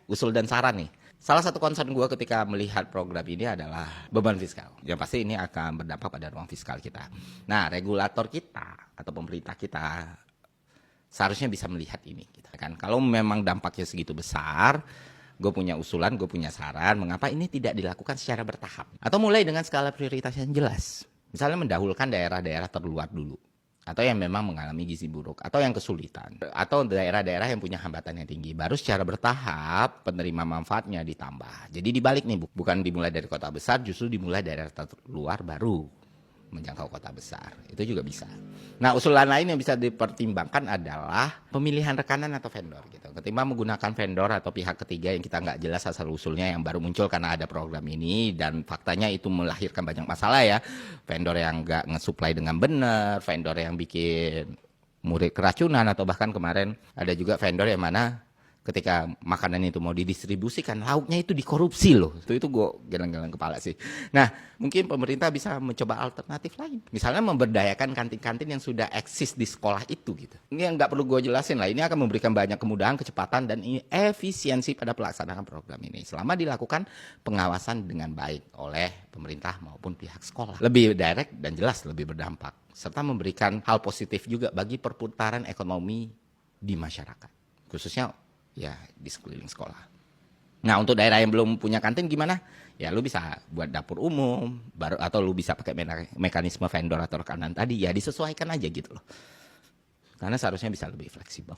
usul dan saran nih. Salah satu concern gue ketika melihat program ini adalah beban fiskal. Yang pasti ini akan berdampak pada ruang fiskal kita. Nah, regulator kita atau pemerintah kita seharusnya bisa melihat ini. Gitu kan. Kalau memang dampaknya segitu besar, gue punya usulan, gue punya saran, mengapa ini tidak dilakukan secara bertahap. Atau mulai dengan skala prioritas yang jelas. Misalnya mendahulukan daerah-daerah terluar dulu. Atau yang memang mengalami gizi buruk, atau yang kesulitan, atau daerah-daerah yang punya hambatan yang tinggi. Baru secara bertahap penerima manfaatnya ditambah. Jadi dibalik nih, bukan dimulai dari kota besar, justru dimulai dari daerah terluar baru menjangkau kota besar. Itu juga bisa. Nah, usulan lain yang bisa dipertimbangkan adalah pemilihan rekanan atau vendor gitu. Ketimbang menggunakan vendor atau pihak ketiga yang kita nggak jelas asal usulnya yang baru muncul karena ada program ini dan faktanya itu melahirkan banyak masalah ya. Vendor yang nggak nge-supply dengan benar, vendor yang bikin murid keracunan atau bahkan kemarin ada juga vendor yang mana ketika makanan itu mau didistribusikan, lauknya itu dikorupsi loh. Itu gue geleng-geleng kepala sih. Nah, mungkin pemerintah bisa mencoba alternatif lain. Misalnya memberdayakan kantin-kantin yang sudah eksis di sekolah itu gitu. Ini yang nggak perlu gue jelasin lah. Ini akan memberikan banyak kemudahan, kecepatan, dan efisiensi pada pelaksanaan program ini. Selama dilakukan pengawasan dengan baik oleh pemerintah maupun pihak sekolah. Lebih direct dan jelas, lebih berdampak. Serta memberikan hal positif juga bagi perputaran ekonomi di masyarakat. Khususnya ya di sekeliling sekolah. Nah, untuk daerah yang belum punya kantin gimana? Ya lu bisa buat dapur umum, baru atau lu bisa pakai mekanisme vendor atau rekanan tadi, ya disesuaikan aja gitu loh. Karena seharusnya bisa lebih fleksibel.